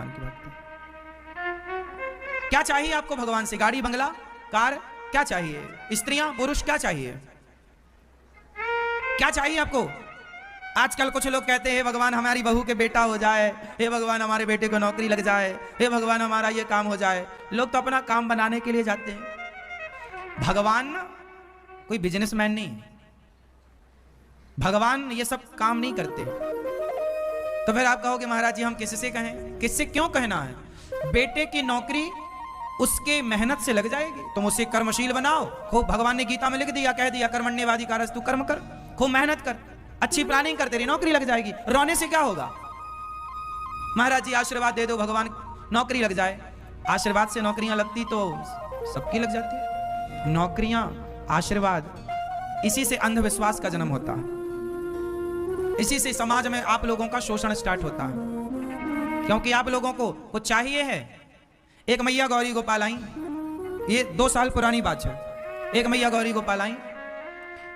की बात है। क्या चाहिए आपको भगवान से? गाड़ी, बंगला, कार? क्या चाहिए? स्त्रियां, पुरुष? क्या चाहिए? क्या चाहिए आपको? आजकल कुछ लोग कहते हैं भगवान हमारी बहू के बेटा हो जाए, हे भगवान हमारे बेटे को नौकरी लग जाए, हे भगवान हमारा ये काम हो जाए। लोग तो अपना काम बनाने के लिए जाते हैं। भगवान ना कोई बिजनेसमैन नहीं है। भगवान ये सब काम नहीं करते। तो फिर आप कहोगे महाराज जी हम किससे कहें? किससे क्यों कहना है? बेटे की नौकरी उसके मेहनत से लग जाएगी। तुम उसे कर्मशील बनाओ। खूब भगवान ने गीता में लिख दिया, कह दिया कर्मण्येवाधिकारस्तु कर्म कर। खूब मेहनत कर, अच्छी प्लानिंग कर, तेरी नौकरी लग जाएगी। रोने से क्या होगा? महाराज जी आशीर्वाद दे दो भगवान नौकरी लग जाए। आशीर्वाद से नौकरियां लगती तो सबकी लग जाती। नौकरियां, आशीर्वाद, इसी से अंधविश्वास का जन्म होता है। इसी से समाज में आप लोगों का शोषण स्टार्ट होता है। क्योंकि आप लोगों को कुछ चाहिए है। एक मैया गौरी गोपाल आई, ये 2 साल पुरानी बात है। एक मैया गौरी गोपाल आई,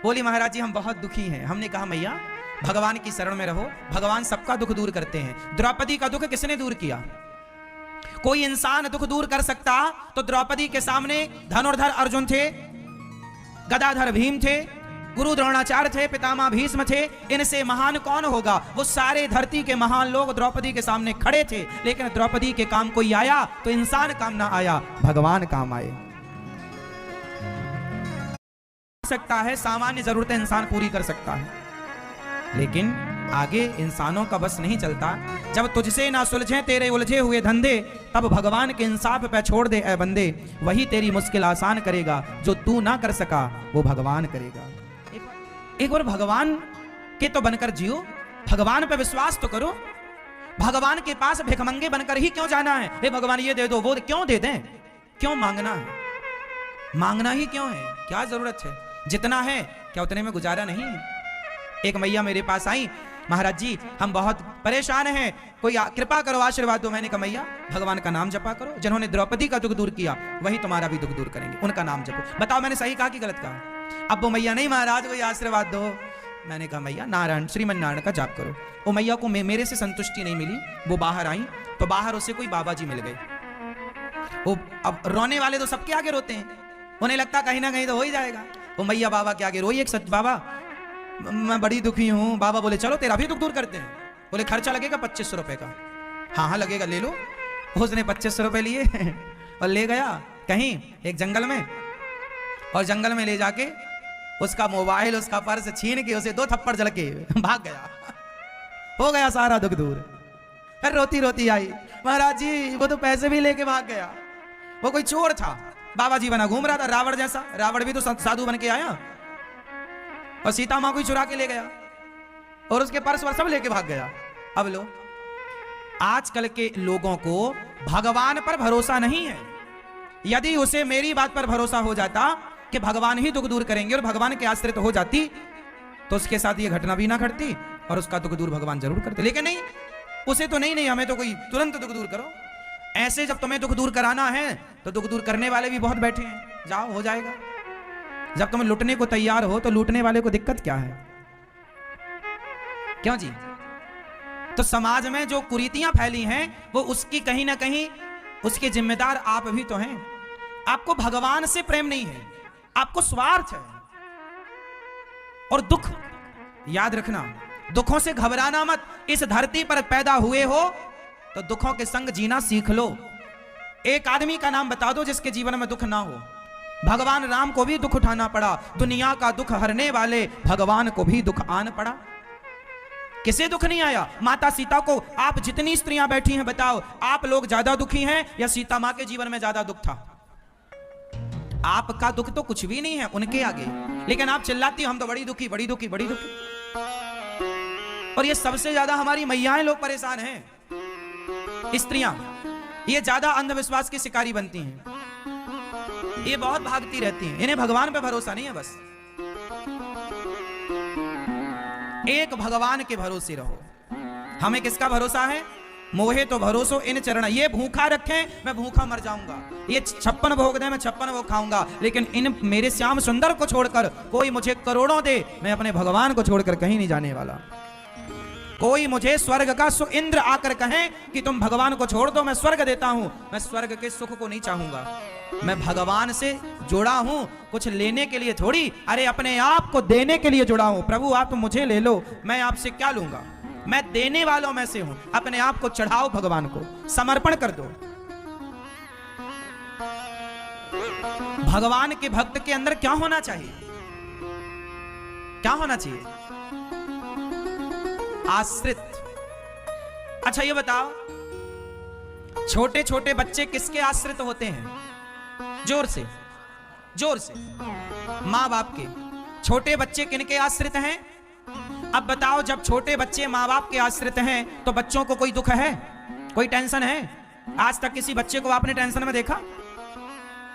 बोली महाराज जी हम बहुत दुखी हैं। हमने कहा मैया भगवान की शरण में रहो, भगवान सबका दुख दूर करते हैं। द्रौपदी का दुख किसने दूर किया? कोई इंसान दुख दूर कर सकता तो द्रौपदी के सामने धनुर्धर अर्जुन थे, गदाधर भीम थे, गुरु द्रोणाचार्य थे, पितामह भीष्म थे। इनसे महान कौन होगा? वो सारे धरती के महान लोग द्रौपदी के सामने खड़े थे। लेकिन द्रौपदी के काम कोई आया तो इंसान काम ना आया, भगवान काम आए। सकता है सामान्य जरूरतें इंसान पूरी कर सकता है, लेकिन आगे इंसानों का बस नहीं चलता। जब तुझसे ना सुलझे तेरे उलझे हुए धंधे, तब भगवान के इंसाफ पे छोड़ दे ऐ बंदे। वही तेरी मुश्किल आसान करेगा, जो तू ना कर सका वो भगवान करेगा। एक बार भगवान के तो बनकर जियो, भगवान पे विश्वास तो करो। भगवान के पास भिखमंगे बनकर ही क्यों जाना है? हे भगवान ये दे दो, वो क्यों दे दें? क्यों मांगना है? मांगना ही क्यों है? क्या जरूरत है? जितना है क्या उतने में गुजारा नहीं है? एक मैया मेरे पास आई, महाराज जी हम बहुत परेशान हैं, कोई कृपा करो, आशीर्वाद दो। मैंने कहा मैया भगवान का नाम जपा करो। जिन्होंने द्रौपदी का दुख दूर किया वही तुम्हारा भी दुख दूर करेंगे, उनका नाम जपो। बताओ मैंने सही कहा कि गलत कहा? अब वो मैया नहीं महाराज कोई आशीर्वाद दो। मैंने कहा मैया नारायण, श्रीमन नारायण का जाप करो। वो मैया को मेरे से संतुष्टि नहीं मिली। वो बाहर आई तो बाहर उसे कोई बाबा जी मिल गए। वो अब रोने वाले तो सबके आगे रोते हैं, उन्हें लगता कहीं ना कहीं तो हो ही जाएगा। वो मैया बाबा के आगे रोई। एक सच बाबा मैं बड़ी दुखी हूँ। बाबा बोले चलो तेरा भी दुख दूर करते हैं। बोले खर्चा लगेगा 2500 रुपए का। हाँ हाँ लगेगा, ले लो। उसने 2500 रुपए लिए और ले गया कहीं एक जंगल में, और जंगल में ले जाके उसका मोबाइल, उसका पर्स छीन के उसे 2 थप्पड़ जड़ के भाग गया। हो गया सारा दुख दूर। फिर रोती रोती आई, महाराज जी वो तो पैसे भी लेके भाग गया। वो कोई चोर था, बाबा जी बना घूम रहा था रावण जैसा। रावण भी तो साधु बन के आया, और सीता मां को ही चुरा के ले गया, और उसके पर्स वर सब लेके भाग गया। अब लो, आजकल के लोगों को भगवान पर भरोसा नहीं है। यदि उसे मेरी बात पर भरोसा हो जाता कि भगवान ही दुख दूर करेंगे और भगवान के आश्रित हो जाती, तो उसके साथ ये घटना भी ना घटती और उसका दुख दूर भगवान जरूर करते। लेकिन नहीं, उसे तो नहीं हमें तो कोई तुरंत दुख दूर करो। ऐसे जब तुम्हें दुख दूर कराना है तो दुख दूर करने वाले भी बहुत बैठे हैं, जाओ हो जाएगा। जब तुम लुटने को तैयार हो तो लूटने वाले को दिक्कत क्या है? क्यों जी? तो समाज में जो कुरीतियां फैली हैं वो उसकी कहीं ना कहीं उसके जिम्मेदार आप भी तो हैं। आपको भगवान से प्रेम नहीं है, आपको स्वार्थ है। और दुख याद रखना, दुखों से घबराना मत। इस धरती पर पैदा हुए हो तो दुखों के संग जीना सीख लो। एक आदमी का नाम बता दो जिसके जीवन में दुख ना हो। भगवान राम को भी दुख उठाना पड़ा, दुनिया का दुख हरने वाले भगवान को भी दुख आन पड़ा। किसे दुख नहीं आया? माता सीता को। आप जितनी स्त्रियां बैठी हैं बताओ, आप लोग ज्यादा दुखी हैं या सीता मां के जीवन में ज्यादा दुख था? आपका दुख तो कुछ भी नहीं है उनके आगे, लेकिन आप चिल्लाती हम तो बड़ी दुखी, बड़ी दुखी, बड़ी दुखी। और ये सबसे ज्यादा हमारी मैयाएं लोग परेशान हैं। स्त्रियां ये ज्यादा अंधविश्वास की शिकारी बनती हैं, ये बहुत भागती रहती हैं, इन्हें भगवान पे भरोसा नहीं है। बस एक भगवान के भरोसे रहो। हमें किसका भरोसा है? मोहे तो भरोसो इन चरण। ये भूखा रखें मैं भूखा मर जाऊंगा, ये 56 भोग दे मैं 56 भोग खाऊंगा, लेकिन इन मेरे श्याम सुंदर को छोड़कर कोई मुझे करोड़ों दे, मैं अपने भगवान को छोड़कर कहीं नहीं जाने वाला। कोई मुझे स्वर्ग का इंद्र आकर कहे कि तुम भगवान को छोड़ दो, मैं स्वर्ग देता हूं, मैं स्वर्ग के सुख को नहीं चाहूंगा। मैं भगवान से जुड़ा हूं, कुछ लेने के लिए थोड़ी, अरे अपने आप को देने के लिए जुड़ा हूं। प्रभु आप मुझे ले लो, मैं आपसे क्या लूंगा, मैं देने वालों में से हूं। अपने आप को चढ़ाओ, भगवान को समर्पण कर दो। भगवान के भक्त के अंदर क्या होना चाहिए, क्या होना चाहिए? आश्रित। अच्छा ये बताओ, छोटे छोटे बच्चे किसके आश्रित होते हैं? जोर से, जोर से। मां बाप के। छोटे बच्चे किनके आश्रित हैं? अब बताओ, जब छोटे बच्चे मां बाप के आश्रित हैं तो बच्चों को कोई दुख है, कोई टेंशन है? आज तक किसी बच्चे को आपने टेंशन में देखा?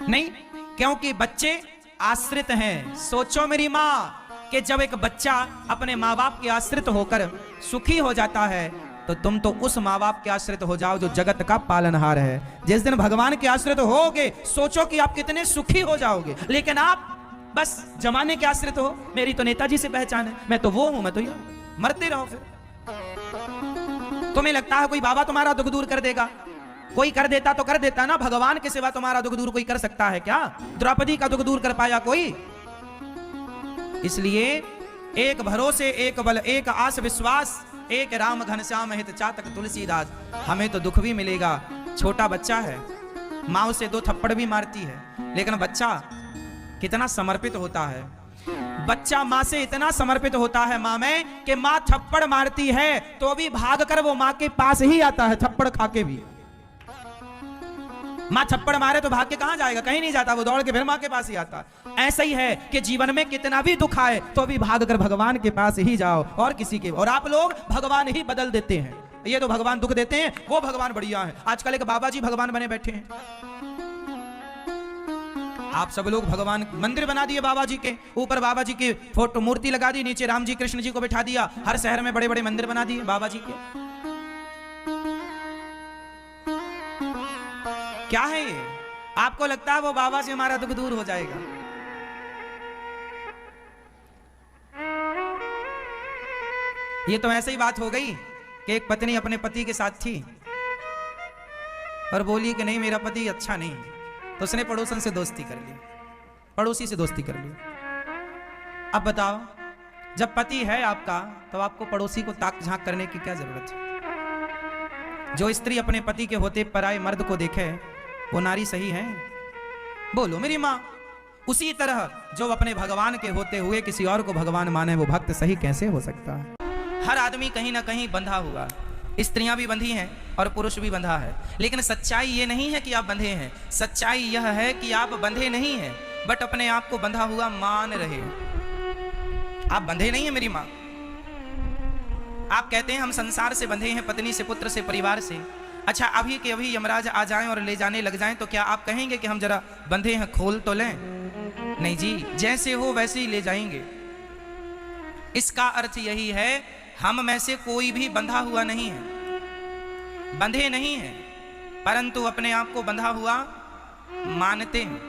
नहीं, क्योंकि बच्चे आश्रित हैं। सोचो मेरी मां कि जब एक बच्चा अपने माँ बाप के आश्रित होकर सुखी हो जाता है तो तुम तो उस माँ बाप के आश्रित हो जाओ जो जगत का पालनहार है। जिस दिन भगवान के आश्रित होगे, सोचो कि आप कितने सुखी हो जाओगे। लेकिन आप बस जमाने के आश्रित हो, मेरी तो नेताजी से पहचान है, मैं तो वो हूं, मैं तो ये, मरते रहो। फिर तुम्हें लगता है कोई बाबा तुम्हारा दुख दूर कर देगा? कोई कर देता तो कर देता ना, भगवान के सिवा तुम्हारा दुख दूर कोई कर सकता है क्या? द्रौपदी का दुख दूर कर पाया कोई? इसलिए एक भरोसे, एक बल, एक आस विश्वास, एक राम घनश्याम हित चातक तुलसीदास। हमें तो दुख भी मिलेगा। छोटा बच्चा है, माँ उसे 2 थप्पड़ भी मारती है, लेकिन बच्चा कितना समर्पित होता है। बच्चा माँ से इतना समर्पित होता है माँ में कि माँ थप्पड़ मारती है तो भी भागकर वो माँ के पास ही आता है, थप्पड़ खा के भी। मां थप्पड़ मारे तो भाग के कहां जाएगा? कहीं नहीं जाता, वो दौड़ के फिर मां के पास ही आता। ऐसा ही है कि जीवन में कितना भी दुख आए तो भी भागकर भगवान के पास ही जाओ, और किसी के। और आप लोग भगवान ही बदल देते हैं। ये तो भगवान दुख देते हैं, वो भगवान बढ़िया है। आजकल एक बाबा जी भगवान बने बैठे हैं। आप सब लोग भगवान मंदिर बना दिए बाबा जी के, ऊपर बाबा जी की फोटो मूर्ति लगा दी, नीचे राम जी कृष्ण जी को बिठा दिया। हर शहर में बड़े बड़े मंदिर बना दिए बाबा जी के। क्या है ये? आपको लगता है वो बाबा से हमारा दुख दूर हो जाएगा? ये तो ऐसे ही बात हो गई कि एक पत्नी अपने पति के साथ थी और बोली कि नहीं मेरा पति अच्छा नहीं, तो उसने पड़ोसन से दोस्ती कर ली, पड़ोसी से दोस्ती कर ली। अब बताओ, जब पति है आपका तो आपको पड़ोसी को ताक झांक करने की क्या जरूरत है? जो स्त्री अपने पति के होते पराये मर्द को देखे वो नारी सही है? बोलो मेरी माँ। उसी तरह जो अपने भगवान के होते हुए किसी और को भगवान माने वो भक्त सही कैसे हो सकता है? हर आदमी कहीं ना कहीं बंधा हुआ, स्त्रियां भी बंधी हैं और पुरुष भी बंधा है। लेकिन सच्चाई ये नहीं है कि आप बंधे हैं, सच्चाई यह है कि आप बंधे नहीं हैं, बट अपने आप को बंधा हुआ मान रहे। आप बंधे नहीं है मेरी माँ। आप कहते हैं हम संसार से बंधे हैं, पत्नी से, पुत्र से, परिवार से। अच्छा, अभी के अभी यमराज आ जाएं और ले जाने लग जाएं तो क्या आप कहेंगे कि हम जरा बंधे हैं, खोल तो लें? नहीं जी, जैसे हो वैसे ही ले जाएंगे। इसका अर्थ यही है, हम में से कोई भी बंधा हुआ नहीं है, बंधे नहीं है, परंतु अपने आप को बंधा हुआ मानते हैं।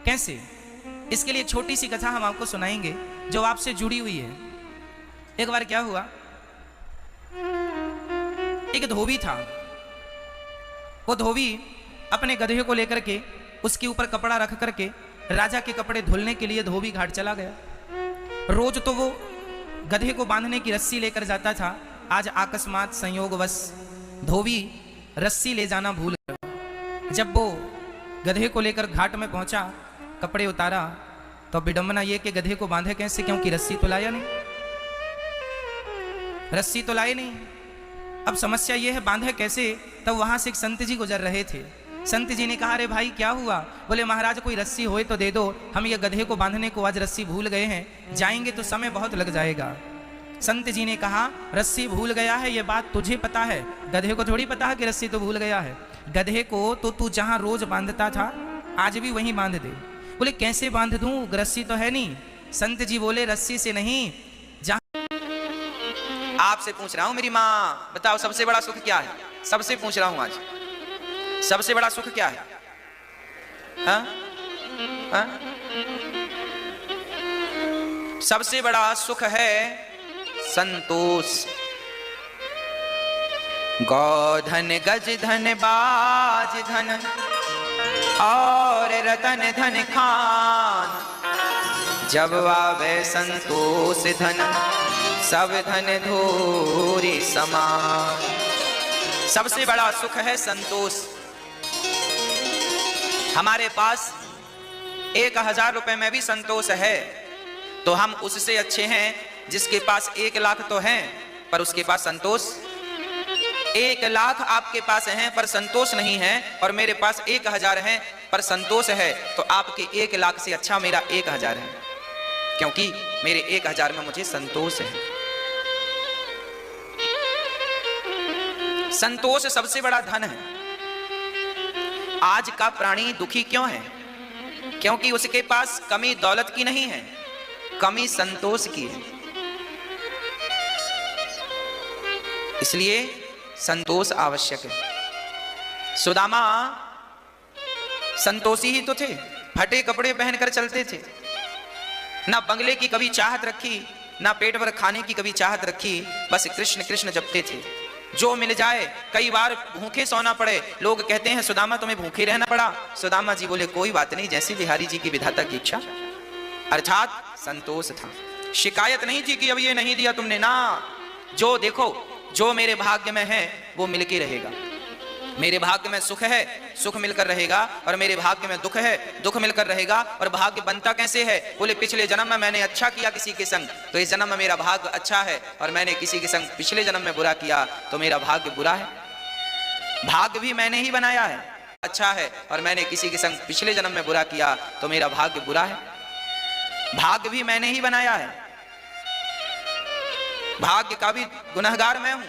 कैसे? इसके लिए छोटी सी कथा हम आपको सुनाएंगे जो आपसे जुड़ी हुई है। एक बार क्या हुआ, एक धोबी था। वो धोबी अपने गधे को लेकर के उसके ऊपर कपड़ा रख करके राजा के कपड़े धुलने के लिए धोबी घाट चला गया। रोज तो वो गधे को बांधने की रस्सी लेकर जाता था। आज अकस्मात संयोगवश धोबी रस्सी ले जाना भूल गया। जब वो गधे को लेकर घाट में पहुंचा, कपड़े उतारा तो विडंबना ये कि गधे को बांधे कैसे, क्योंकि रस्सी तो लाया नहीं, रस्सी तो लाए नहीं। अब समस्या ये है बांधे कैसे? तब वहां से एक संत जी गुजर रहे थे। संत जी ने कहा, अरे भाई क्या हुआ? बोले महाराज कोई रस्सी होए तो दे दो, हम ये गधे को बांधने को आज रस्सी भूल गए हैं, जाएंगे तो समय बहुत लग जाएगा। संत जी ने कहा, रस्सी भूल गया है ये बात तुझे पता है, गधे को थोड़ी पता है कि रस्सी तो भूल गया है। गधे को तो तू जहां रोज बांधता था आज भी वहीं बांध दे। बोले कैसे बांध दूं, रस्सी तो है नहीं। संत जी बोले रस्सी से नहीं, आपसे पूछ रहा हूं मेरी माँ, बताओ सबसे बड़ा सुख क्या है? सबसे पूछ रहा हूं आज, सबसे बड़ा सुख क्या है? हा? हा? सबसे बड़ा सुख है संतोष। गौधन गज धन बाज धन और रतन धन खान, जब आवे संतोष धन सब धन धूरी समान। सबसे बड़ा सुख है संतोष। हमारे पास 1000 रुपए में भी संतोष है तो हम उससे अच्छे हैं जिसके पास 1 लाख तो है पर उसके पास संतोष। 1 लाख आपके पास है पर संतोष नहीं है, और मेरे पास 1000 है पर संतोष है, तो आपके 1 लाख से अच्छा मेरा 1000 है, क्योंकि मेरे 1000 में मुझे संतोष है। संतोष सबसे बड़ा धन है। आज का प्राणी दुखी क्यों है? क्योंकि उसके पास कमी दौलत की नहीं है, कमी संतोष की है। इसलिए संतोष आवश्यक है। सुदामा संतोषी ही तो थे, फटे कपड़े पहनकर चलते थे, ना बंगले की कभी चाहत रखी, ना पेट भर खाने की कभी चाहत रखी, बस कृष्ण कृष्ण जपते थे। जो मिल जाए, कई बार भूखे सोना पड़े, लोग कहते हैं सुदामा तुम्हें भूखे रहना पड़ा। सुदामा जी बोले कोई बात नहीं, जैसी बिहारी जी की विधाता की इच्छा। अर्थात संतोष था, शिकायत नहीं थी कि अब ये नहीं दिया तुमने, ना, जो देखो जो मेरे भाग्य में है वो मिलके रहेगा। मेरे भाग्य में सुख है, सुख मिलकर रहेगा, और मेरे भाग्य में दुख है, दुख मिलकर रहेगा। और भाग्य बनता कैसे है? बोले पिछले जन्म में मैंने अच्छा किया किसी के संग तो इस जन्म में मेरा भाग्य अच्छा है, और मैंने किसी के संग पिछले जन्म में बुरा किया तो मेरा भाग्य बुरा है। भाग्य भी मैंने ही बनाया है, अच्छा है, और मैंने किसी के संग पिछले जन्म में बुरा किया तो मेरा भाग्य बुरा है। भाग्य भी मैंने ही बनाया है, भाग्य का भी गुनहगार मैं हूं।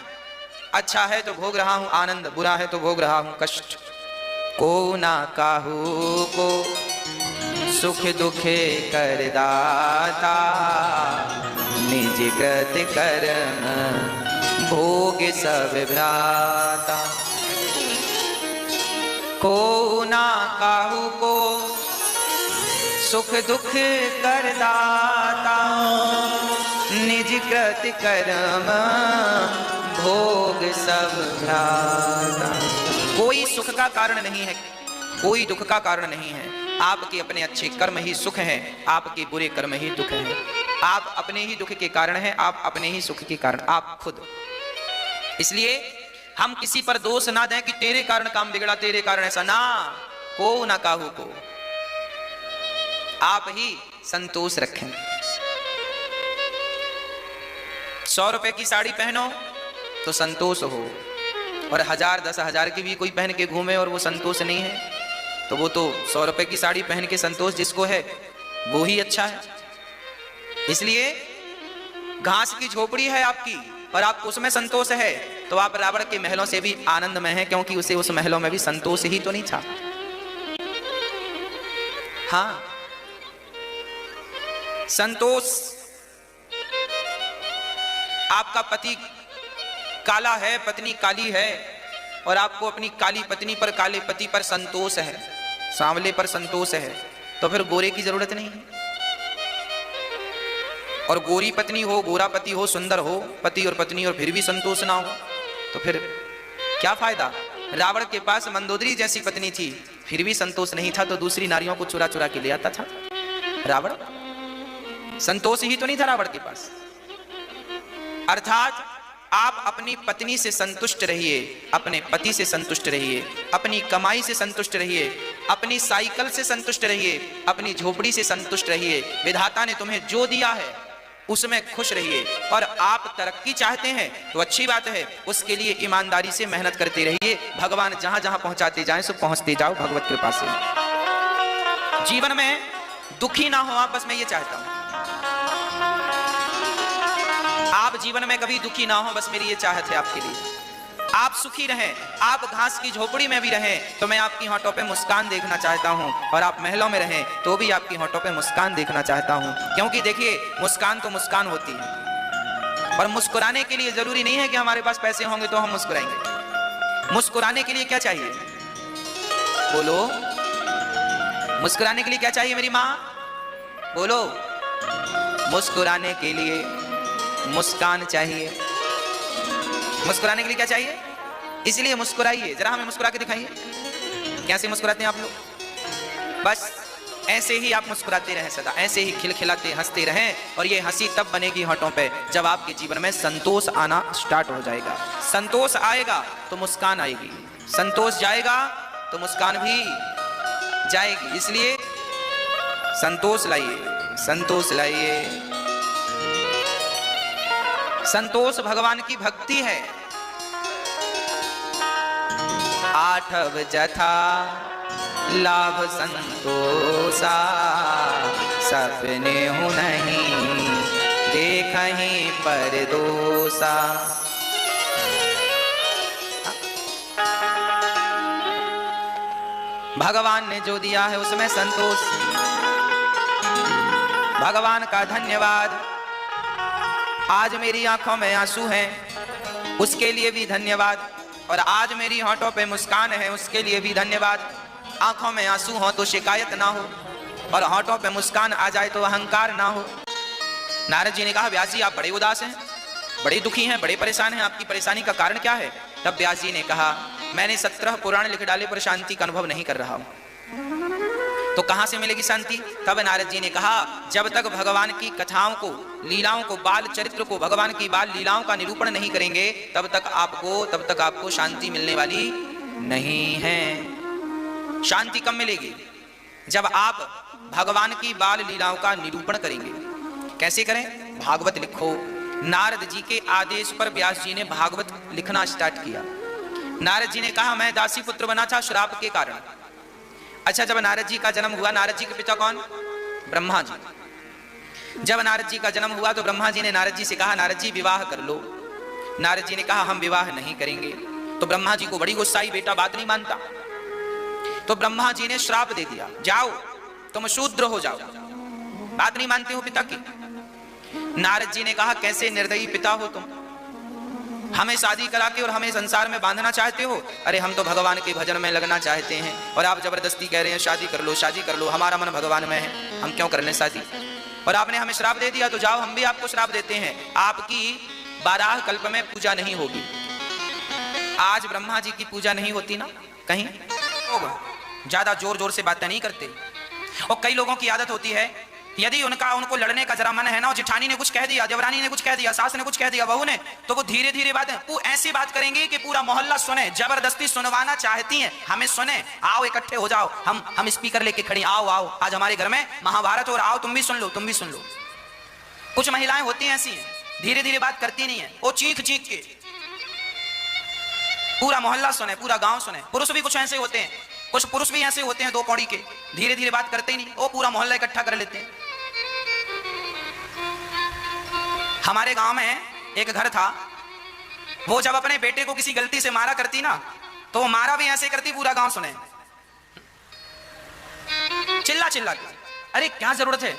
अच्छा है तो भोग रहा हूं आनंद, बुरा है तो भोग रहा हूं कष्ट। को ना काहू को सुख दुखे कर दाता, निज कृत कर्म भोग सब भ्राता। को ना काहू को सुख दुख कर दाता, निज कृत कर्म भोग सब भ्राता। कोई सुख का कारण नहीं है, कोई दुख का कारण नहीं है। आपके अपने अच्छे कर्म ही सुख हैं, आपके बुरे कर्म ही दुख हैं। आप अपने ही दुख के कारण हैं, आप अपने ही सुख के कारण, आप खुद। इसलिए हम किसी पर दोष ना दें कि तेरे कारण काम बिगड़ा, तेरे कारण ऐसा, ना, को ना काहू को। आप ही संतोष रखें। 100 रुपए की साड़ी पहनो तो संतोष हो, और 1000 10,000 की भी कोई पहन के घूमे और वो संतोष नहीं है, तो वो तो 100 रुपए की साड़ी पहन के संतोष जिसको है वो ही अच्छा है। इसलिए घास की झोपड़ी है आपकी और आपको उसमें संतोष है, तो आप रावण के महलों से भी आनंद में हैं, क्योंकि उसे उस महलों में भी संतोष ही तो नहीं था। हाँ, संतोष। आपका पति काला है, पत्नी काली है, और आपको अपनी काली पत्नी पर, काले पति पर संतोष है, सांवले पर संतोष है, तो फिर गोरे की जरूरत नहीं है। और गोरी पत्नी हो, गोरा पति हो, सुंदर हो पति और पत्नी, और फिर भी संतोष ना हो तो फिर क्या फायदा? रावण के पास मंदोदरी जैसी पत्नी थी, फिर भी संतोष नहीं था, तो दूसरी नारियों को चुरा चुरा के ले आता था रावण। संतोष ही तो नहीं था रावण के पास। अर्थात आप अपनी पत्नी से संतुष्ट रहिए, अपने पति से संतुष्ट रहिए, अपनी कमाई से संतुष्ट रहिए, अपनी साइकिल से संतुष्ट रहिए, अपनी झोपड़ी से संतुष्ट रहिए। विधाता ने तुम्हें जो दिया है उसमें खुश रहिए। और आप तरक्की चाहते हैं तो अच्छी बात है, उसके लिए ईमानदारी से मेहनत करते रहिए। भगवान जहां जहां पहुंचाते जाएं सो पहुंचते जाओ भगवत कृपा से। जीवन में दुखी ना हो आप, बस मैं ये चाहता हूं। आप जीवन में कभी दुखी ना हो, बस मेरी ये चाहत है आपके लिए। आप सुखी रहें, आप घास की झोपड़ी में भी रहें तो मैं आपकी होठों पे मुस्कान देखना चाहता हूं, और आप महलों में रहें तो भी आपकी होठों पे मुस्कान देखना चाहता हूं। क्योंकि देखिए, मुस्कान तो मुस्कान होती है, और मुस्कुराने के लिए जरूरी नहीं है कि हमारे पास पैसे होंगे तो हम मुस्कुराएंगे। मुस्कुराने के लिए क्या चाहिए? बोलो, मुस्कुराने के लिए क्या चाहिए मेरी माँ? बोलो, मुस्कुराने के लिए मुस्कान चाहिए। मुस्कुराने के लिए क्या चाहिए? इसलिए मुस्कुराइए, जरा हमें मुस्कुरा के दिखाइए, कैसे मुस्कुराते हैं आप लोग। बस ऐसे ही आप मुस्कुराते रहें, सदा ऐसे ही खिलखिलाते हंसते रहें, और ये हंसी तब बनेगी होठों पे जब आपके जीवन में संतोष आना स्टार्ट हो जाएगा। संतोष आएगा तो मुस्कान आएगी, संतोष जाएगा तो मुस्कान भी जाएगी। इसलिए संतोष लाइए, संतोष लाइए। संतोष भगवान की भक्ति है। आठव जथा लाभ संतोषा, सपने हूँ नहीं देखहीं पर दोषा। भगवान ने जो दिया है उसमें संतोष, भगवान का धन्यवाद। आज मेरी आंखों में आंसू हैं उसके लिए भी धन्यवाद, और आज मेरी होठों पे मुस्कान है उसके लिए भी धन्यवाद। आंखों में आंसू हो तो शिकायत ना हो, और होठों पे मुस्कान आ जाए तो अहंकार ना हो। नारद जी ने कहा, व्यास जी आप बड़े उदास हैं, बड़े दुखी हैं, बड़े परेशान हैं, आपकी परेशानी का कारण क्या है? तब व्यास जी ने कहा, मैंने 17 पुराण लिख डाले पर शांति का अनुभव नहीं कर रहा हूं। तो कहां से मिलेगी शांति? तब नारद जी ने कहा, जब तक भगवान की कथाओं को, लीलाओं को, बाल चरित्र को, भगवान की बाल लीलाओं का निरूपण नहीं करेंगे तब तक आपको शांति मिलने वाली नहीं है। शांति कब मिलेगी? जब आप भगवान की बाल लीलाओं का निरूपण करेंगे। कैसे करें? भागवत लिखो। नारद जी के आदेश पर व्यास जी ने भागवत लिखना स्टार्ट किया। नारद जी ने कहा, मैं दासी पुत्र बना था श्राप के कारण। अच्छा, जब नारद जी का जन्म हुआ, नारद जी के पिता कौन? ब्रह्मा जी। जब नारद जी का जन्म हुआ तो ब्रह्मा जी ने नारद जी से कहा, नारद जी विवाह कर लो। नारद जी ने कहा, हम विवाह नहीं करेंगे। तो ब्रह्मा जी को बड़ी गुस्सा आई, बेटा बात नहीं मानता। तो ब्रह्मा जी ने श्राप दे दिया, जाओ तुम शूद्र हो जाओ, बात नहीं मानते हो पिता की। नारद जी ने कहा, कैसे निर्दयी पिता हो तुम, हमें शादी करा के और हमें संसार में बांधना चाहते हो। अरे हम तो भगवान के भजन में लगना चाहते हैं, और आप जबरदस्ती कह रहे हैं शादी कर लो, शादी कर लो। हमारा मन भगवान में है, हम क्यों कर लें शादी? और आपने हमें श्राप दे दिया, तो जाओ हम भी आपको श्राप देते हैं, आपकी 12 कल्प में पूजा नहीं होगी। आज ब्रह्मा जी की पूजा नहीं होती ना कहीं, ज्यादा जोर जोर से बातें नहीं करते। और कई लोगों की आदत होती है, यदि उनको लड़ने का जरा मन है ना, और जेठानी ने कुछ कह दिया, देवरानी ने कुछ कह दिया, सास ने कुछ कह दिया, बहू ने, तो वो धीरे धीरे बातें वो ऐसी बात करेंगे कि पूरा मोहल्ला सुने। जबरदस्ती सुनवाना चाहती हैं, हमें सुने, आओ इकट्ठे हो जाओ, हम स्पीकर लेके खड़ी, आओ आओ आज हमारे घर में महाभारत और आओ तुम भी सुन लो, तुम भी सुन लो। कुछ महिलाएं होती हैं ऐसी, धीरे धीरे बात करती नहीं है, वो चीख चीख के पूरा मोहल्ला सुने, पूरा गांव सुने। पुरुष भी कुछ ऐसे होते हैं, कुछ पुरुष भी ऐसे होते हैं 2 कौड़ी के, धीरे धीरे बात करते ही नहीं, वो पूरा मोहल्ला इकट्ठा कर लेते हैं। हमारे गांव में एक घर था, वो जब अपने बेटे को किसी गलती से मारा करती ना, तो वो मारा भी ऐसे करती पूरा गांव सुने, चिल्ला चिल्ला के। अरे क्या जरूरत है,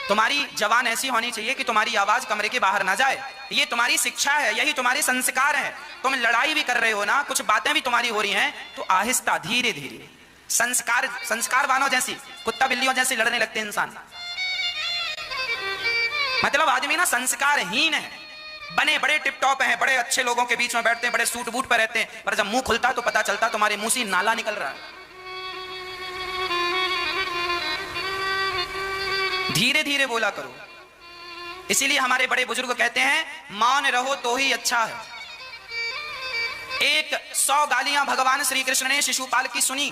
तुम्हारी जबान ऐसी होनी चाहिए कि तुम्हारी आवाज कमरे के बाहर ना जाए, ये तुम्हारी शिक्षा है, यही तुम्हारे संस्कार है। तुम लड़ाई भी कर रहे हो ना, कुछ बातें भी तुम्हारी हो रही हैं, तो आहिस्ता धीरे धीरे, संस्कार वालों जैसी, कुत्ता बिल्लियों जैसे लड़ने लगते हैं इंसान। मतलब आदमी ना संस्कारहीन है, बने बड़े टिप टॉप हैं, बड़े अच्छे लोगों के बीच में बैठते हैं, बड़े सूट बूट पर रहते हैं, पर जब मुंह खुलता तो पता चलता तुम्हारे मुंह से नाला निकल रहा है। धीरे धीरे बोला करो। इसीलिए हमारे बड़े बुजुर्ग कहते हैं, मौन रहो तो ही अच्छा है। 100 गालियां भगवान श्री कृष्ण ने शिशुपाल की सुनी।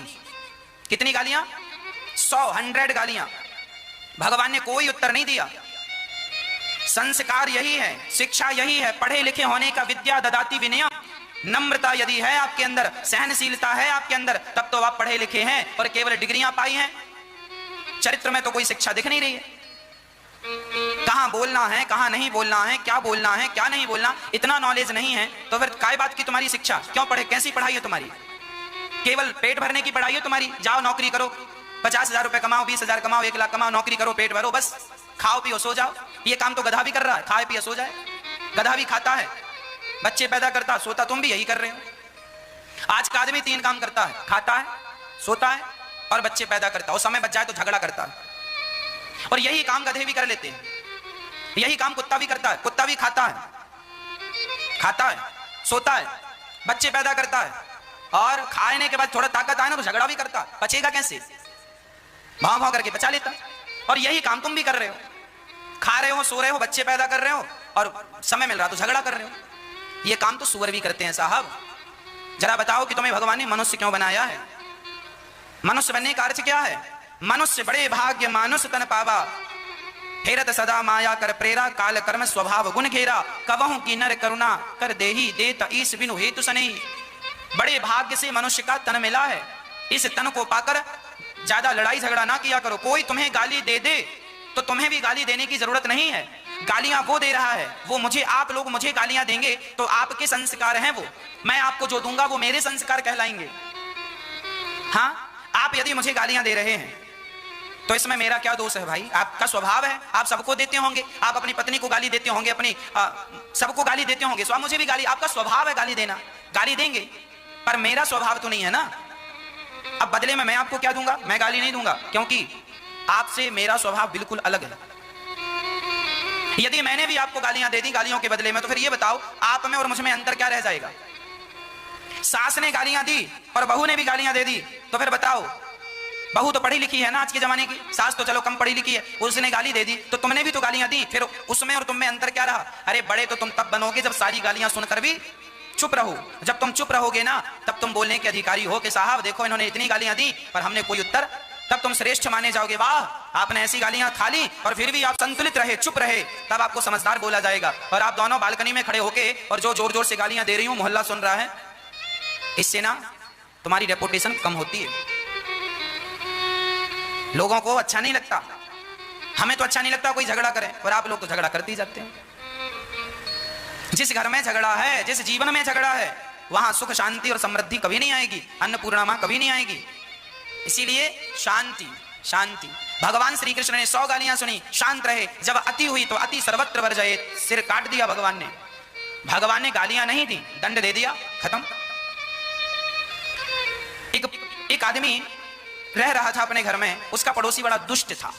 कितनी गालियां? 100 गालियां। भगवान ने कोई उत्तर नहीं दिया। संस्कार यही है, शिक्षा यही है, पढ़े लिखे होने का विद्या ददाति विनय। नम्रता यदि है आपके अंदर, सहनशीलता है आपके अंदर, तब तो आप पढ़े लिखे हैं, पर केवल डिग्रियां पाई हैं, चरित्र में तो कोई शिक्षा दिख नहीं रही है। कहां बोलना है, कहां नहीं बोलना है, क्या बोलना है, क्या नहीं बोलना, इतना नॉलेज नहीं है, तो फिर काय बात की तुम्हारी शिक्षा? क्यों पढ़े? कैसी पढ़ाई है तुम्हारी? केवल पेट भरने की पढ़ाई है तुम्हारी? जाओ नौकरी करो, 50,000 रुपए कमाओ, 20,000 कमाओ, 1 लाख कमाओ, नौकरी करो, पेट भरो, बस खाओ पियो सो जाओ। ये काम तो गधा भी कर रहा है, खाए पिए सो जाए। गधा भी खाता है, बच्चे पैदा करता है, सोता, तुम भी यही कर रहे हो। आज का आदमी 3 काम करता है, खाता है, सोता है और बच्चे पैदा करता है, और समय बच जाए तो झगड़ा करता है। और यही काम गधे भी कर लेते हैं, यही काम कुत्ता भी करता है। कुत्ता भी खाता है, सोता है बच्चे पैदा करता है, और खाने के बाद थोड़ा ताकत आए ना तो झगड़ा भी करता, बचेगा कैसे? भाव भाव करके बचा लेता। और यही काम तुम भी कर रहे हो, खा रहे हो, सो रहे हो, बच्चे पैदा कर रहे हो, और समय मिल रहा तो झगड़ा कर रहे हो। ये काम तो सुअर भी करते हैं साहब। जरा बताओ कि तुम्हें भगवान ने मनुष्य क्यों बनाया है? मनुष्य बनने का अर्थ क्या है? मनुष्य बड़े भाग्य मानुष तन पावा, फेरत सदा माया कर प्रेरा, काल कर्म स्वभाव गुण घेरा, कबहु की नर करुणा कर देही, देत ईश बिनु हेतु सनेही। बड़े भाग्य से मनुष्य का तन मिला है, इस तन को पाकर ज्यादा लड़ाई झगड़ा ना किया करो। कोई तुम्हें गाली दे दे तो तुम्हें भी गाली देने की जरूरत नहीं है। गालियां वो दे रहा है, वो मुझे, आप लोग मुझे गालियां देंगे तो आपके संस्कार हैं वो, मैं आपको जो दूंगा वो मेरे संस्कार कहलाएंगे। हाँ, आप यदि मुझे गालियां दे रहे हैं तो इसमें मेरा क्या दोष है भाई? आपका स्वभाव है, आप सबको देते होंगे, आप अपनी पत्नी को गाली देते होंगे, अपनी सबको गाली देते होंगे, सो आप मुझे भी गाली, आपका स्वभाव है गाली देना, गाली देंगे, पर मेरा स्वभाव तो नहीं है ना। अब बदले में मैं आपको क्या दूंगा? मैं गाली नहीं दूंगा, क्योंकि आपसे मेरा स्वभाव बिल्कुल अलग है। यदि मैंने भी आपको गालियां दे दी गालियों के बदले में, तो फिर ये बताओ आप में और मुझ में अंतर क्या रह जाएगा? सास ने गालियां दी और बहू ने भी गालियां दे दी, तो फिर बताओ, बहू तो पढ़ी लिखी है ना आज के जमाने की, सास तो चलो कम पढ़ी लिखी है, उसने गाली दे दी तो तुमने भी तो गालियां दी, फिर उसमें और तुम में अंतर क्या रहा? अरे बड़े तो तुम तब बनोगे जब सारी गालियां सुनकर भी चुप रहो। जब तुम चुप रहोगे ना, तब तुम बोलने के अधिकारी हो कि साहब देखो इन्होंने इतनी गालियां दी पर हमने कोई उत्तर, तब तुम श्रेष्ठ माने जाओगे। वाह, आपने ऐसी गालियां खा ली और फिर भी आप संतुलित रहे, चुप रहे, तब आपको समझदार बोला जाएगा। और आप दोनों बालकनी में खड़े होके और जो जोर जोर से गालियां दे रही हूं, मोहल्ला सुन रहा है, इससे ना तुम्हारी रेपुटेशन कम होती है, लोगों को अच्छा नहीं लगता। हमें तो अच्छा नहीं लगता कोई झगड़ा करे, पर आप लोग तो झगड़ा करते ही जाते हैं। जिस घर में झगड़ा है, जिस जीवन में झगड़ा है, वहां सुख शांति और समृद्धि कभी नहीं आएगी, अन्नपूर्णा मां कभी नहीं आएगी। इसीलिए शांति शांति। भगवान श्री कृष्ण ने 100 गालियां सुनी, शांत रहे। जब अति हुई तो अति सर्वत्र वर्जये, सिर काट दिया भगवान ने। भगवान ने गालियां नहीं दी, दंड दे दिया, खत्म। एक आदमी रह रहा था अपने घर में, उसका पड़ोसी बड़ा दुष्ट था।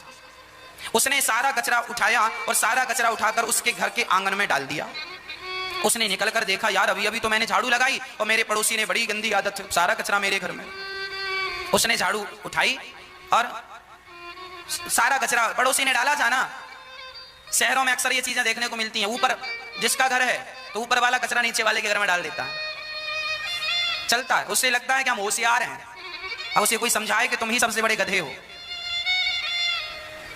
उसने सारा कचरा उठाया और सारा कचरा उठाकर उसके घर के आंगन में डाल दिया। उसने निकलकर देखा, यार अभी अभी तो मैंने झाड़ू लगाई और मेरे पड़ोसी ने बड़ी गंदी आदत, सारा कचरा मेरे घर में। उसने झाड़ू उठाई और सारा कचरा पड़ोसी ने डाला था ना। शहरों में अक्सर ये चीजें देखने को मिलती हैं, ऊपर जिसका घर है तो ऊपर वाला कचरा नीचे वाले के घर में डाल देता है, चलता है। उससे लगता है कि हम होशियार हैं। अब उसे कोई समझाए कि तुम ही सबसे बड़े गधे हो।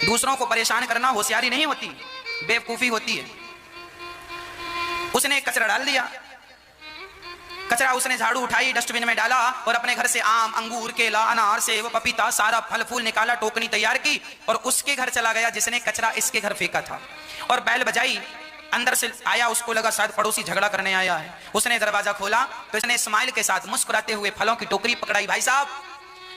दूसरों को परेशान करना होशियारी नहीं होती, बेवकूफी होती है। उसने कचरा डाल दिया, कचरा उसने झाड़ू उठाई, डस्टबिन में डाला और अपने घर से आम, अंगूर, केला, अनार, सेब, पपीता, सारा फल फूल निकाला, टोकनी तैयार की और उसके घर चला गया जिसने कचरा इसके घर फेंका था। और बैल बजाई, अंदर से आया, उसको लगा शायद पड़ोसी झगड़ा करने आया है। उसने दरवाजा खोला तो इसने स्माइल के साथ मुस्कुराते हुए फलों की टोकरी पकड़ाई। भाई साहब,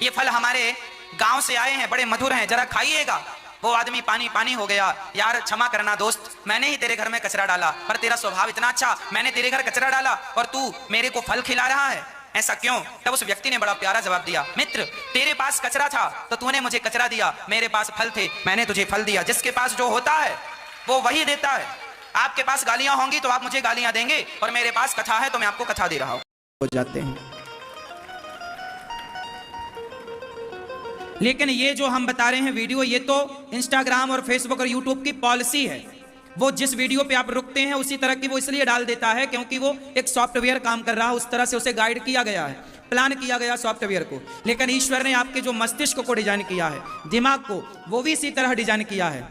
ये फल हमारे गांव से आए हैं, बड़े मधुर हैं, जरा खाइएगा। वो आदमी पानी पानी हो गया। यार क्षमा करना दोस्त, मैंने ही तेरे घर में कचरा डाला, पर तेरा स्वभाव इतना अच्छा, मैंने तेरे घर कचरा डाला और तू मेरे को फल खिला रहा है, ऐसा क्यों? तब उस व्यक्ति ने बड़ा प्यारा जवाब दिया, मित्र तेरे पास कचरा था तो तूने मुझे कचरा दिया, मेरे पास फल थे, मैंने तुझे फल दिया। जिसके पास जो होता है वो वही देता है। आपके पास गालियां होंगी तो आप मुझे गालियां देंगे, और मेरे पास कथा है तो मैं आपको कथा दे रहा हूं। हो जाते हैं। लेकिन ये जो हम बता रहे हैं वीडियो, ये तो इंस्टाग्राम और फेसबुक और यूट्यूब की पॉलिसी है। वो जिस वीडियो पे आप रुकते हैं उसी तरह की वो इसलिए डाल देता है क्योंकि वो एक सॉफ्टवेयर काम कर रहा है, उस तरह से उसे गाइड किया गया है, प्लान किया गया सॉफ्टवेयर को। लेकिन ईश्वर ने आपके जो मस्तिष्क को डिजाइन किया है, दिमाग को, वो भी इसी तरह डिजाइन किया है।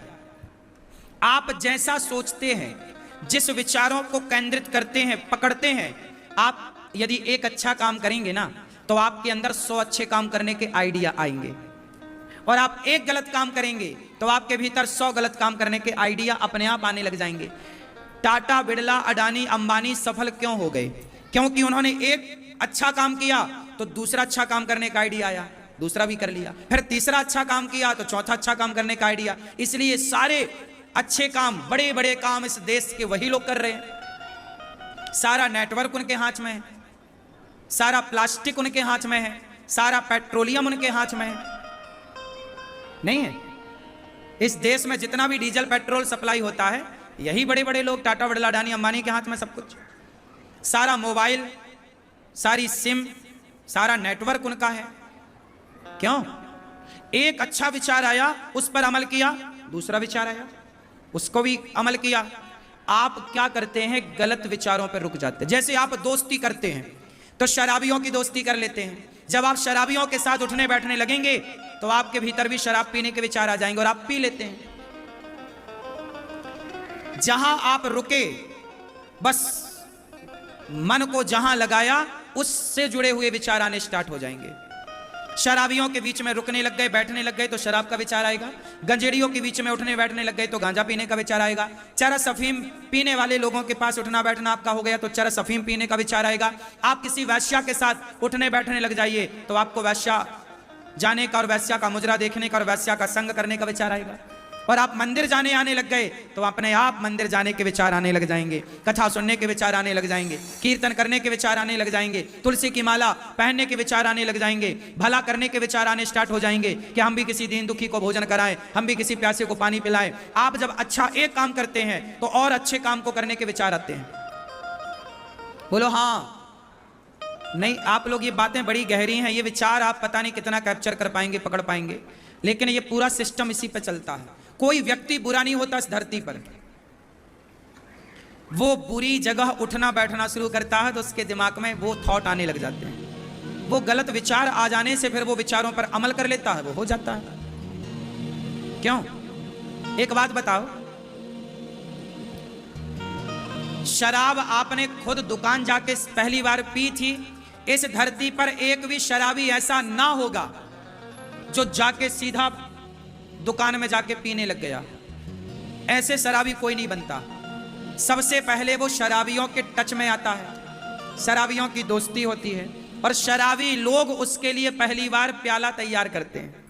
आप जैसा सोचते हैं, जिस विचारों को केंद्रित करते हैं, पकड़ते हैं, आप यदि एक अच्छा काम करेंगे ना तो आपके अंदर 100 अच्छे काम करने के आइडिया आएंगे, और आप एक गलत काम करेंगे तो आपके भीतर 100 गलत काम करने के आइडिया अपने आप आने लग जाएंगे। टाटा, बिरला, अडानी, अंबानी सफल क्यों हो गए? क्योंकि उन्होंने एक अच्छा काम किया तो दूसरा अच्छा काम करने का आइडिया आया, दूसरा भी कर लिया, फिर तीसरा अच्छा काम किया तो चौथा अच्छा काम करने का आइडिया। इसलिए सारे अच्छे काम, बड़े बड़े काम इस देश के वही लोग कर रहे हैं। सारा नेटवर्क उनके हाथ में है, सारा प्लास्टिक उनके हाथ में है, सारा पेट्रोलियम उनके हाथ में है, नहीं है? इस देश में जितना भी डीजल पेट्रोल सप्लाई होता है, यही बड़े बड़े लोग, टाटा, बिरला, अडानी, अंबानी के हाथ में सब कुछ। सारा मोबाइल, सारी सिम, सारा नेटवर्क उनका है। क्यों? एक अच्छा विचार आया, उस पर अमल किया, दूसरा विचार आया, उसको भी अमल किया। आप क्या करते हैं? गलत विचारों पर रुक जाते हैं। जैसे आप दोस्ती करते हैं तो शराबियों की दोस्ती कर लेते हैं। जब आप शराबियों के साथ उठने बैठने लगेंगे तो आपके भीतर भी शराब पीने के विचार आ जाएंगे और आप पी लेते हैं। जहां आप रुके, बस मन को जहां लगाया, उससे जुड़े हुए विचार आने स्टार्ट हो जाएंगे। शराबियों के बीच में रुकने लग गए, बैठने लग गए तो शराब का विचार आएगा। गंजेड़ियों के बीच में उठने बैठने लग गए तो गांजा पीने का विचार आएगा। चरस अफीम पीने वाले लोगों के पास उठना बैठना आपका हो गया तो चरस अफीम पीने का विचार आएगा। आप किसी वैश्या के साथ उठने बैठने लग जाइए तो आपको वैश्या जाने का और वैश्या का मुजरा देखने का और वैश्या का संग करने का विचार आएगा। और आप मंदिर जाने आने लग गए तो अपने आप मंदिर जाने के विचार आने लग जाएंगे, कथा सुनने के विचार आने लग जाएंगे, कीर्तन करने के विचार आने लग जाएंगे, तुलसी की माला पहनने के विचार आने लग जाएंगे, भला करने के विचार आने स्टार्ट हो जाएंगे कि हम भी किसी दीन दुखी को भोजन कराएं, हम भी किसी प्यासे को पानी पिलाएं। आप जब अच्छा एक काम करते हैं तो और अच्छे काम को करने के विचार आते हैं। बोलो हाँ। नहीं, आप लोग ये बातें बड़ी गहरी हैं, ये विचार आप पता नहीं कितना कैप्चर कर पाएंगे, पकड़ पाएंगे, लेकिन ये पूरा सिस्टम इसी पे चलता है। कोई व्यक्ति बुरा नहीं होता इस धरती पर। वो बुरी जगह उठना बैठना शुरू करता है तो उसके दिमाग में वो थॉट आने लग जाते हैं। वो गलत विचार आ जाने से फिर वो विचारों पर अमल कर लेता है, वो हो जाता है। क्यों? एक बात बताओ, शराब आपने खुद दुकान जाके पहली बार पी थी। इस धरती पर एक भी शराबी ऐसा ना होगा जो जाके सीधा दुकान में जाके पीने लग गया। ऐसे शराबी कोई नहीं बनता। सबसे पहले वो शराबियों के टच में आता है, शराबियों की दोस्ती होती है और शराबी लोग उसके लिए पहली बार प्याला तैयार करते हैं।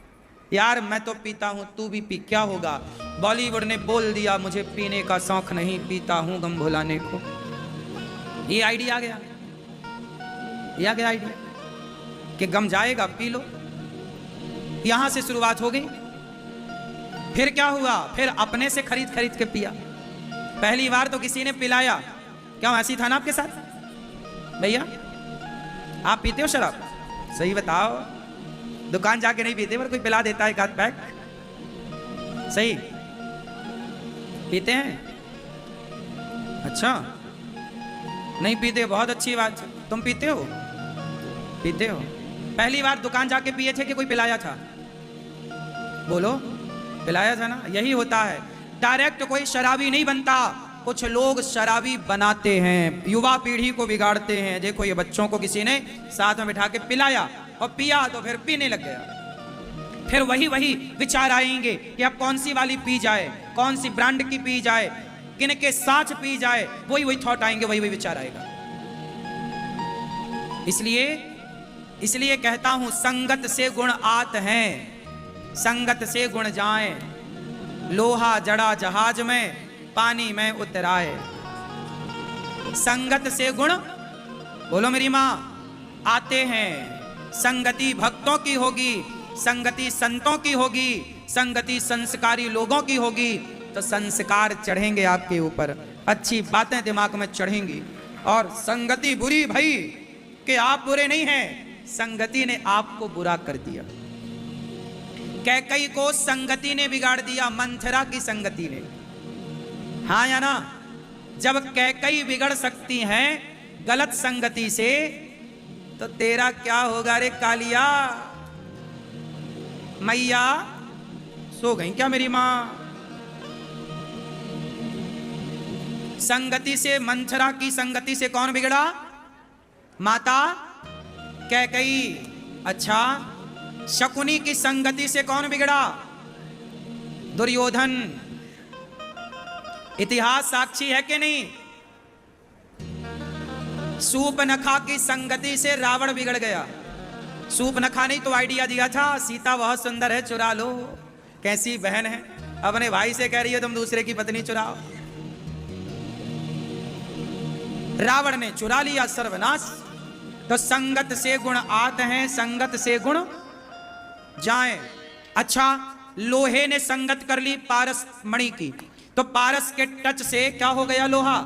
यार मैं तो पीता हूं, तू भी पी, क्या होगा? बॉलीवुड ने बोल दिया मुझे पीने का शौक नहीं, पीता हूं गम भुलाने को। ये आइडिया आ गया, ये आ गया आइडिया कि गम जाएगा, पी लो। यहां से शुरुआत हो गई। फिर क्या हुआ? फिर अपने से खरीद खरीद के पिया। पहली बार तो किसी ने पिलाया, क्यों ऐसी था ना आपके साथ? भैया आप पीते हो शराब? सही बताओ। दुकान जाके नहीं पीते पर कोई पिला देता है एक आध पैक, सही पीते हैं? अच्छा नहीं पीते, बहुत अच्छी बात। तुम पीते हो? पीते हो। पहली बार दुकान जाके पिए थे कि कोई पिलाया था? बोलो, पिलाया था ना। यही होता है, डायरेक्ट कोई शराबी नहीं बनता, कुछ लोग शराबी बनाते हैं, युवा पीढ़ी को बिगाड़ते हैं। देखो ये बच्चों को किसी ने साथ में बिठा के पिलाया और पिया तो फिर पीने लग गया। फिर वही विचार आएंगे कि अब कौन सी वाली पी जाए, कौन सी ब्रांड की पी जाए, किन के साथ पी जाए, वही थॉट आएंगे, वही विचार आएगा। इसलिए कहता हूं संगत से गुण आत हैं, संगत से गुण जाए, लोहा जड़ा जहाज में, पानी में उतराए। संगत से गुण, बोलो मेरी मां, आते हैं। संगति भक्तों की होगी, संगति संतों की होगी, संगति संस्कारी लोगों की होगी तो संस्कार चढ़ेंगे आपके ऊपर, अच्छी बातें दिमाग में चढ़ेंगी। और संगति बुरी भाई कि आप बुरे नहीं हैं, संगति ने आपको बुरा कर दिया। कैकई को संगति ने बिगाड़ दिया, मंथरा की संगति ने। हाँ या ना? जब कैकई बिगड़ सकती हैं गलत संगति से तो तेरा क्या होगा रे कालिया? मैया सो गई क्या मेरी मां? संगति से, मंथरा की संगति से कौन बिगड़ा? माता कैकई। अच्छा, शकुनी की संगति से कौन बिगड़ा? दुर्योधन। इतिहास साक्षी है कि नहीं? सूपनखा की संगति से रावण बिगड़ गया। सूपनखा ने तो आइडिया दिया था, सीता बहुत सुंदर है, चुरा लो। कैसी बहन है, अपने भाई से कह रही है तुम दूसरे की पत्नी चुराओ। रावण ने चुरा लिया, सर्वनाश। तो संगत से गुण आते हैं, संगत से गुण जाए। अच्छा, लोहे ने संगत कर ली पारस मणि की, तो पारस के टच से क्या हो गया लोहा?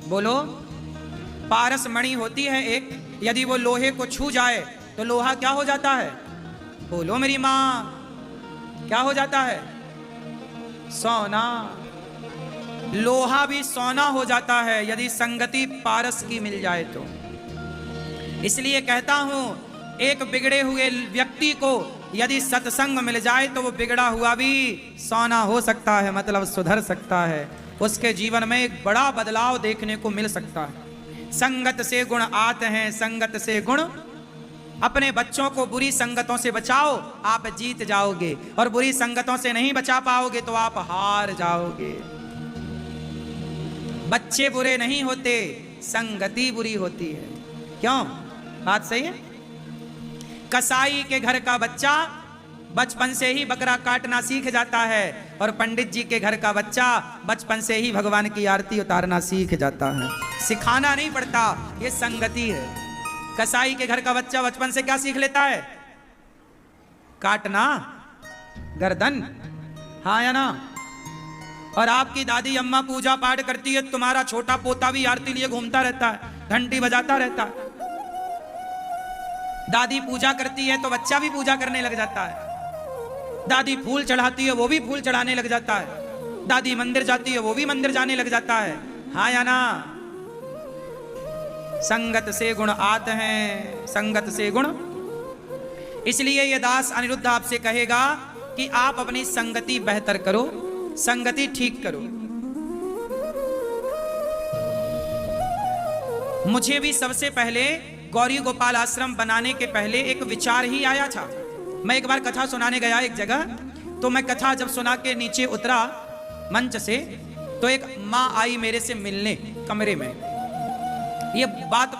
बोलो, पारस मणि होती है एक, यदि वो लोहे को छू जाए तो लोहा क्या हो जाता है? बोलो मेरी मां, क्या हो जाता है? सोना। लोहा भी सोना हो जाता है यदि संगति पारस की मिल जाए तो। इसलिए कहता हूं, एक बिगड़े हुए व्यक्ति को यदि सत्संग मिल जाए तो वो बिगड़ा हुआ भी सोना हो सकता है, मतलब सुधर सकता है। उसके जीवन में एक बड़ा बदलाव देखने को मिल सकता है। संगत से गुण आते हैं, संगत से गुण। अपने बच्चों को बुरी संगतों से बचाओ, आप जीत जाओगे, और बुरी संगतों से नहीं बचा पाओगे तो आप हार जाओगे। बच्चे बुरे नहीं होते, संगति बुरी होती है। क्यों? बात सही है। कसाई के घर का बच्चा बचपन से ही बकरा काटना सीख जाता है, और पंडित जी के घर का बच्चा बचपन से ही भगवान की आरती उतारना सीख जाता है। सिखाना नहीं पड़ता, ये संगति है। कसाई के घर का बच्चा बचपन से क्या सीख लेता है? काटना गर्दन, हाँ या ना? और आपकी दादी अम्मा पूजा पाठ करती है, तुम्हारा छोटा पोता भी आरती लिए घूमता रहता है, घंटी बजाता रहता है। दादी पूजा करती है तो बच्चा भी पूजा करने लग जाता है। दादी फूल चढ़ाती है, वो भी फूल चढ़ाने लग जाता है। दादी मंदिर जाती है, वो भी मंदिर जाने लग जाता है, हाँ या ना? संगत से गुण आते हैं, संगत से गुण। इसलिए ये दास अनिरुद्ध आपसे कहेगा कि आप अपनी संगति बेहतर करो, संगति ठीक करो। मुझे भी सबसे पहले गौरी गोपाल आश्रम बनाने के पहले एक विचार ही आया था। मैं एक बार कथा सुनाने गया एक जगह, तो मैं कथा जब सुना के नीचे उतरा मंच से, तो एक माँ आई मेरे से मिलने कमरे में। ये बात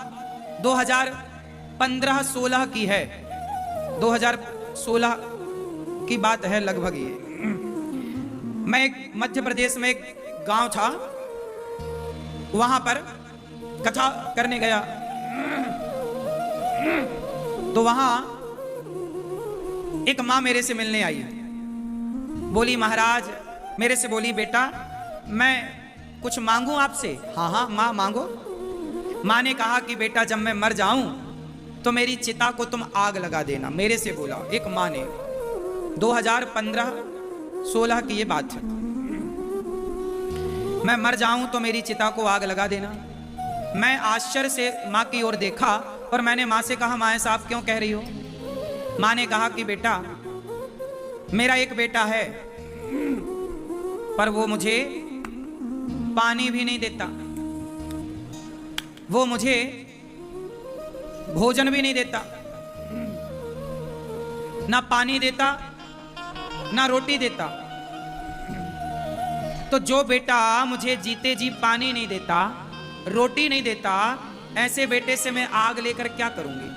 2015-16 की है, 2016 की बात है लगभग। ये मैं एक मध्य प्रदेश में एक गांव था, वहां पर कथा करने गया। तो वहां एक माँ मेरे से मिलने आई, बोली महाराज, मेरे से बोली बेटा मैं कुछ मांगू आपसे? हाँ हाँ माँ मांगो। माँ ने कहा कि बेटा जब मैं मर जाऊं तो मेरी चिता को तुम आग लगा देना, मेरे से बोला एक माँ ने। 2015-16 की ये बात है। मैं मर जाऊं तो मेरी चिता को आग लगा देना। मैं आश्चर्य से माँ की ओर देखा और मैंने माँ से कहा, माँ साहब क्यों कह रही हो? माँ ने कहा कि बेटा मेरा एक बेटा है, पर वो मुझे पानी भी नहीं देता, वो मुझे भोजन भी नहीं देता, ना पानी देता ना रोटी देता। तो जो बेटा मुझे जीते जी पानी नहीं देता, रोटी नहीं देता, ऐसे बेटे से मैं आग लेकर क्या करूंगी?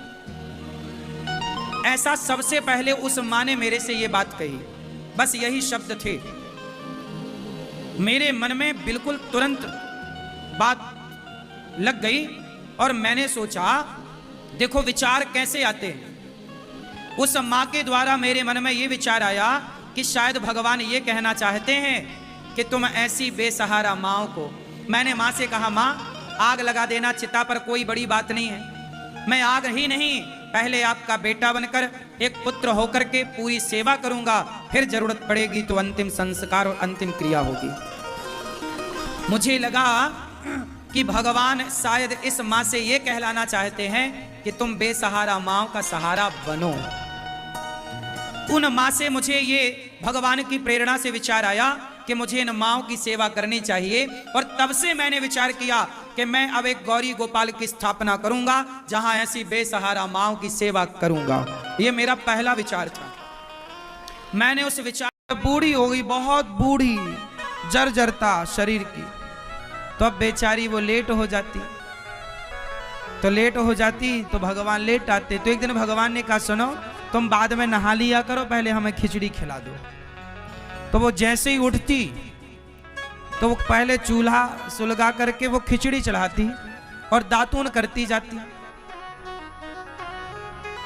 ऐसा सबसे पहले उस माँ ने मेरे से ये बात कही। बस यही शब्द थे मेरे मन में, बिल्कुल तुरंत बात लग गई। और मैंने सोचा, देखो विचार कैसे आते हैं। उस माँ के द्वारा मेरे मन में ये विचार आया कि शायद भगवान ये कहना चाहते हैं कि तुम ऐसी बेसहारा माँ को। मैंने माँ से कहा, माँ आग लगा देना चिता पर कोई बड़ी बात नहीं है, मैं आग ही नहीं, पहले आपका बेटा बनकर एक पुत्र होकर के पूरी सेवा करूंगा, फिर जरूरत पड़ेगी तो अंतिम संस्कार और अंतिम क्रिया होगी। मुझे लगा कि भगवान शायद इस माँ से ये कहलाना चाहते हैं कि तुम बेसहारा माँ का सहारा बनो। उन माँ से मुझे ये भगवान की प्रेरणा से विचार आया कि मुझे इन माँओं की सेवा करनी चाहिए। और तब से मैंने विचार किया कि मैं अब एक गौरी गोपाल की स्थापना करूंगा जहां ऐसी बेसहारा माँओं की सेवा करूंगा। ये मेरा पहला विचार था। मैंने उस विचार, बूढ़ी हो गई, बहुत बूढ़ी, जर्जरता शरीर की, तो अब बेचारी वो लेट हो जाती, तो लेट हो जाती तो भगवान लेट आते। तो एक दिन भगवान ने कहा, सुनो तुम बाद में नहा लिया करो, पहले हमें खिचड़ी खिला दो। तो वो जैसे ही उठती तो वो पहले चूल्हा सुलगा करके वो खिचड़ी चढ़ाती और दातून करती जाती,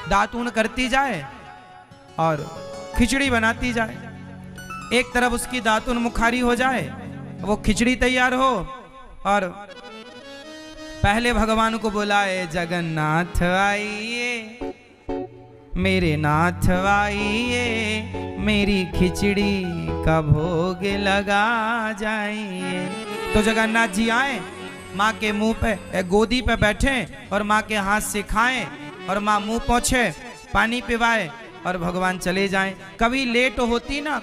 दातून करती जाए और खिचड़ी बनाती जाए। एक तरफ उसकी दातून मुखारी हो जाए, वो खिचड़ी तैयार हो, और पहले भगवान को बुलाए, जगन्नाथ आइए, मेरे नाथ आइए, मेरी खिचड़ी का भोग लगा जाइए। तो जगन्नाथ जी आए, माँ के मुंह पे गोदी पे बैठे और माँ के हाथ से खाएं और माँ मुंह पोंछे, पानी पिवाए और भगवान चले जाएं। कभी लेट होती ना